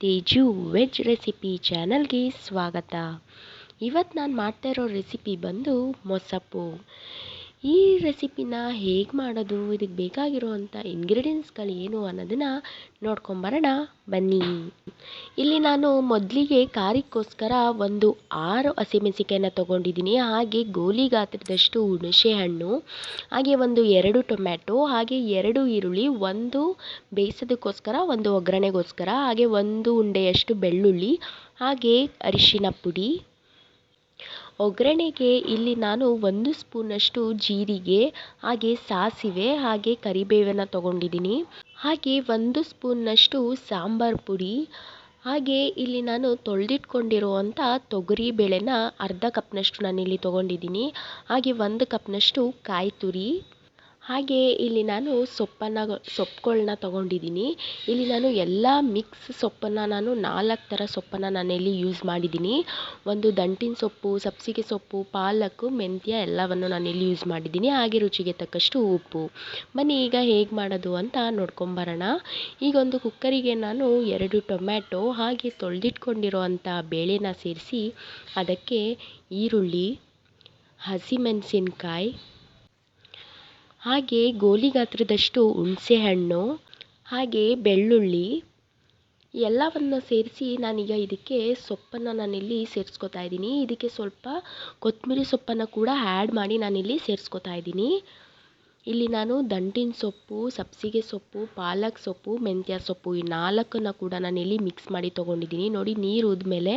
Teju veg recipe ಚಾನಲ್ಗೆ ಸ್ವಾಗತ. ಇವತ್ತು ನಾನು ಮಾಡ್ತಾ ಇರೋ ರೆಸಿಪಿ ಬಂದು ಮೊಸಪ್ಪು. ಈ ರೆಸಿಪಿನ ಹೇಗೆ ಮಾಡೋದು, ಇದಕ್ಕೆ ಬೇಕಾಗಿರುವಂಥ ಇಂಗ್ರೀಡಿಯೆಂಟ್ಸ್ಗಳು ಏನು ಅನ್ನೋದನ್ನು ನೋಡ್ಕೊಂಬರೋಣ ಬನ್ನಿ. ಇಲ್ಲಿ ನಾನು ಮೊದಲಿಗೆ ಖಾರಕ್ಕೋಸ್ಕರ ಒಂದು 6 ಹಸಿಮೆಣಸಿಕಾಯಿನ ತೊಗೊಂಡಿದ್ದೀನಿ. ಹಾಗೆ ಗೋಲಿ ಗಾತ್ರದಷ್ಟು ಹುಣಸೆ ಹಣ್ಣು, ಹಾಗೆ ಒಂದು 2 ಟೊಮ್ಯಾಟೊ, ಹಾಗೆ 2 ಈರುಳ್ಳಿ, ಒಂದು ಬೇಯಿಸೋದಕ್ಕೋಸ್ಕರ, ಒಂದು ಒಗ್ಗರಣೆಗೋಸ್ಕರ, ಹಾಗೆ 1 ಉಂಡೆಯಷ್ಟು ಬೆಳ್ಳುಳ್ಳಿ, ಹಾಗೆ ಅರಿಶಿನ ಪುಡಿ. ಒಗ್ಗರಣೆಗೆ ಇಲ್ಲಿ ನಾನು 1 ಸ್ಪೂನಷ್ಟು ಜೀರಿಗೆ, ಹಾಗೆ ಸಾಸಿವೆ, ಹಾಗೆ ಕರಿಬೇವನ್ನು ತೊಗೊಂಡಿದ್ದೀನಿ. ಹಾಗೆ 1 ಸ್ಪೂನ್ನಷ್ಟು ಸಾಂಬಾರು ಪುಡಿ, ಹಾಗೆ ಇಲ್ಲಿ ನಾನು ತೊಳೆದಿಟ್ಕೊಂಡಿರುವಂಥ ತೊಗರಿ ಬೇಳೆನ ಅರ್ಧ ಕಪ್ನಷ್ಟು ನಾನಿಲ್ಲಿ ತೊಗೊಂಡಿದ್ದೀನಿ. ಹಾಗೆ 1 ಕಪ್ನಷ್ಟು ಕಾಯಿ ತುರಿ, ಹಾಗೆ ಇಲ್ಲಿ ನಾನು ಸೊಪ್ಪುಗಳನ್ನ ತೊಗೊಂಡಿದ್ದೀನಿ. ಇಲ್ಲಿ ನಾನು ಎಲ್ಲ ಮಿಕ್ಸ್ ಸೊಪ್ಪನ್ನು ನಾನು 4 ಥರ ಸೊಪ್ಪನ್ನು ನಾನಿಲ್ಲಿ ಯೂಸ್ ಮಾಡಿದ್ದೀನಿ. ಒಂದು ದಂಟಿನ ಸೊಪ್ಪು, ಸಬ್ಸಿಗೆ ಸೊಪ್ಪು, ಪಾಲಕ್, ಮೆಂತ್ಯ ಎಲ್ಲವನ್ನು ನಾನಿಲ್ಲಿ ಯೂಸ್ ಮಾಡಿದ್ದೀನಿ. ಹಾಗೆ ರುಚಿಗೆ ತಕ್ಕಷ್ಟು ಉಪ್ಪು. ಬನ್ನಿ ಈಗ ಹೇಗೆ ಮಾಡೋದು ಅಂತ ನೋಡ್ಕೊಂಬರೋಣ. ಈಗ ಒಂದು ಕುಕ್ಕರಿಗೆ ನಾನು 2 ಟೊಮ್ಯಾಟೊ, ಹಾಗೆ ತೊಳೆದಿಟ್ಕೊಂಡಿರೋವಂಥ ಬೇಳೆನ ಸೇರಿಸಿ ಅದಕ್ಕೆ ಈರುಳ್ಳಿ, ಹಸಿಮೆಣಸಿನ್ಕಾಯಿ, ಹಾಗೆ ಗೋಲಿ ಗಾತ್ರದಷ್ಟು ಹುಣಸೆ ಹಣ್ಣು, ಹಾಗೆ ಬೆಳ್ಳುಳ್ಳಿ ಎಲ್ಲವನ್ನು ಸೇರಿಸಿ ನಾನೀಗ ಇದಕ್ಕೆ ಸೊಪ್ಪನ್ನು ನಾನಿಲ್ಲಿ ಸೇರಿಸ್ಕೊತಾ ಇದ್ದೀನಿ. ಇದಕ್ಕೆ ಸ್ವಲ್ಪ ಕೊತ್ತಂಬರಿ ಸೊಪ್ಪನ್ನು ಕೂಡ ಆ್ಯಡ್ ಮಾಡಿ ನಾನಿಲ್ಲಿ ಸೇರಿಸ್ಕೊತಾ ಇದ್ದೀನಿ. ಇಲ್ಲಿ ನಾನು ದಂಟಿನ ಸೊಪ್ಪು, ಸಬ್ಸಿಗೆ ಸೊಪ್ಪು, ಪಾಲಕ್ ಸೊಪ್ಪು, ಮೆಂತ್ಯ ಸೊಪ್ಪು ಈ 4ನ್ನು ಕೂಡ ನಾನಿಲ್ಲಿ ಮಿಕ್ಸ್ ಮಾಡಿ ತೊಗೊಂಡಿದ್ದೀನಿ. ನೋಡಿ, ನೀರು ಉದ್ಮೇಲೆ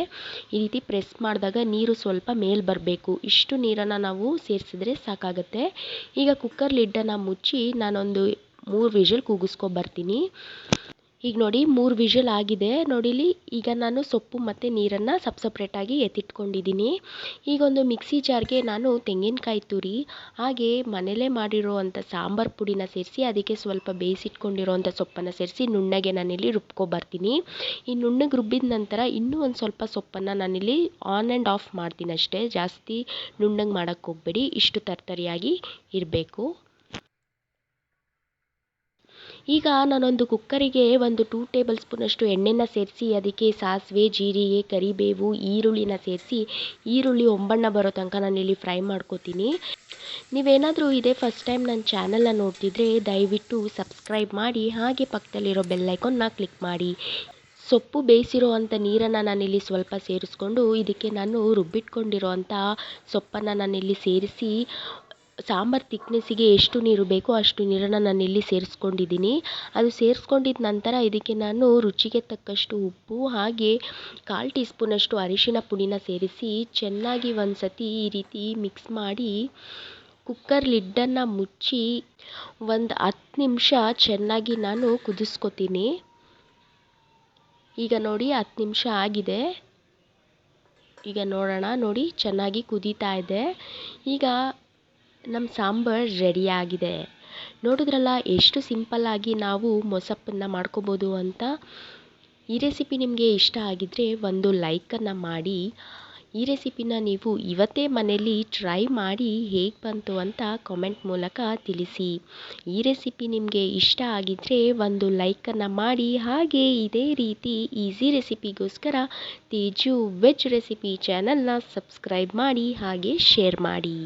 ಈ ರೀತಿ ಪ್ರೆಸ್ ಮಾಡಿದಾಗ ನೀರು ಸ್ವಲ್ಪ ಮೇಲೆ ಬರಬೇಕು. ಇಷ್ಟು ನೀರನ್ನು ನಾವು ಸೇರಿಸಿದ್ರೆ ಸಾಕಾಗುತ್ತೆ. ಈಗ ಕುಕ್ಕರ್ ಲಿಡ್ಡನ್ನು ಮುಚ್ಚಿ ನಾನೊಂದು 3 ವಿಷಲ್ ಕೂಗಿಸ್ಕೊಬರ್ತೀನಿ. ಈಗ ನೋಡಿ 3 ವಿಷಲ್ ಆಗಿದೆ. ನೋಡಿಲಿ, ಈಗ ನಾನು ಸೊಪ್ಪು ಮತ್ತು ನೀರನ್ನು ಸಪ್ರೇಟಾಗಿ ಎತ್ತಿಟ್ಕೊಂಡಿದ್ದೀನಿ. ಈಗ ಒಂದು ಮಿಕ್ಸಿ ಜಾರ್ಗೆ ನಾನು ತೆಂಗಿನಕಾಯಿ ತುರಿ, ಹಾಗೆ ಮನೇಲೇ ಮಾಡಿರೋವಂಥ ಸಾಂಬಾರು ಪುಡಿನ ಸೇರಿಸಿ ಅದಕ್ಕೆ ಸ್ವಲ್ಪ ಬೇಯಿಸಿಟ್ಕೊಂಡಿರೋವಂಥ ಸೊಪ್ಪನ್ನು ಸೇರಿಸಿ ನುಣ್ಣಗೆ ನಾನಿಲ್ಲಿ ರುಬ್ಕೊಬರ್ತೀನಿ. ಈ ನುಣ್ಣಗೆ ರುಬ್ಬಿದ ನಂತರ ಇನ್ನೂ ಒಂದು ಸ್ವಲ್ಪ ಸೊಪ್ಪನ್ನು ನಾನಿಲ್ಲಿ ಆನ್ ಆ್ಯಂಡ್ ಆಫ್ ಮಾಡ್ತೀನಿ ಅಷ್ಟೇ. ಜಾಸ್ತಿ ನುಣ್ಣಗೆ ಮಾಡೋಕ್ಕೆ ಹೋಗಬೇಡಿ, ಇಷ್ಟು ತರ್ತರಿಯಾಗಿ ಇರಬೇಕು. ಈಗ ನಾನೊಂದು ಕುಕ್ಕರಿಗೆ ಒಂದು 2 ಟೇಬಲ್ ಸ್ಪೂನಷ್ಟು ಎಣ್ಣೆನ ಸೇರಿಸಿ ಅದಕ್ಕೆ ಸಾಸಿವೆ, ಜೀರಿಗೆ, ಕರಿಬೇವು, ಈರುಳ್ಳಿನ ಸೇರಿಸಿ ಈರುಳ್ಳಿ ಒಂಬಣ್ಣ ಬರೋ ತನಕ ನಾನಿಲ್ಲಿ ಫ್ರೈ ಮಾಡ್ಕೋತೀನಿ. ನೀವೇನಾದರೂ ಇದೇ ಫಸ್ಟ್ ಟೈಮ್ ನನ್ನ ಚಾನಲ್ನ ನೋಡ್ತಿದ್ರೆ ದಯವಿಟ್ಟು ಸಬ್ಸ್ಕ್ರೈಬ್ ಮಾಡಿ, ಹಾಗೆ ಪಕ್ಕದಲ್ಲಿರೋ ಬೆಲ್ ಐಕಾನ್ನ ಕ್ಲಿಕ್ ಮಾಡಿ. ಸೊಪ್ಪು ಬೇಯಿಸಿರೋ ಅಂಥ ನೀರನ್ನು ನಾನಿಲ್ಲಿ ಸ್ವಲ್ಪ ಸೇರಿಸ್ಕೊಂಡು ಇದಕ್ಕೆ ನಾನು ರುಬ್ಬಿಟ್ಕೊಂಡಿರೋವಂಥ ಸೊಪ್ಪನ್ನು ನಾನಿಲ್ಲಿ ಸೇರಿಸಿ ಸಾಂಬಾರು ತಿಕ್ನೆಸ್ಸಿಗೆ ಎಷ್ಟು ನೀರು ಬೇಕೋ ಅಷ್ಟು ನೀರನ್ನು ನಾನಿಲ್ಲಿ ಸೇರಿಸ್ಕೊಂಡಿದ್ದೀನಿ. ಅದು ಸೇರಿಸ್ಕೊಂಡಿದ್ದ ನಂತರ ಇದಕ್ಕೆ ನಾನು ರುಚಿಗೆ ತಕ್ಕಷ್ಟು ಉಪ್ಪು, ಹಾಗೆ 1/4 ಟೀ ಸ್ಪೂನಷ್ಟು ಅರಿಶಿನ ಪುಡಿನ ಸೇರಿಸಿ ಚೆನ್ನಾಗಿ ಒಂದು ಸತಿ ಈ ರೀತಿ ಮಿಕ್ಸ್ ಮಾಡಿ ಕುಕ್ಕರ್ ಲಿಡ್ಡನ್ನು ಮುಚ್ಚಿ ಒಂದು 10 ನಿಮಿಷ ಚೆನ್ನಾಗಿ ನಾನು ಕುದಿಸ್ಕೊತೀನಿ. ಈಗ ನೋಡಿ 10 ನಿಮಿಷ ಆಗಿದೆ. ಈಗ ನೋಡೋಣ, ನೋಡಿ ಚೆನ್ನಾಗಿ ಕುದೀತಾ ಇದೆ. ಈಗ ನಮ್ಮ ಸಾಂಬಾರು ರೆಡಿಯಾಗಿದೆ. ನೋಡಿದ್ರಲ್ಲ ಎಷ್ಟು ಸಿಂಪಲ್ಲಾಗಿ ನಾವು ಮೊಸಪ್ಪನ್ನು ಮಾಡ್ಕೋಬೋದು ಅಂತ. ಈ ರೆಸಿಪಿ ನಿಮಗೆ ಇಷ್ಟ ಆಗಿದ್ದರೆ ಒಂದು ಲೈಕನ್ನು ಮಾಡಿ. ಈ ರೆಸಿಪಿನ ನೀವು ಇವತ್ತೇ ಮನೇಲಿ ಟ್ರೈ ಮಾಡಿ ಹೇಗೆ ಬಂತು ಅಂತ ಕಾಮೆಂಟ್ ಮೂಲಕ ತಿಳಿಸಿ. ಈ ರೆಸಿಪಿ ನಿಮಗೆ ಇಷ್ಟ ಆಗಿದ್ದರೆ ಒಂದು ಲೈಕನ್ನು ಮಾಡಿ. ಹಾಗೆ ಇದೇ ರೀತಿ ಈಸಿ ರೆಸಿಪಿಗೋಸ್ಕರ ತೇಜು ವೆಜ್ ರೆಸಿಪಿ ಚಾನಲ್ನ ಸಬ್ಸ್ಕ್ರೈಬ್ ಮಾಡಿ, ಹಾಗೆ ಶೇರ್ ಮಾಡಿ.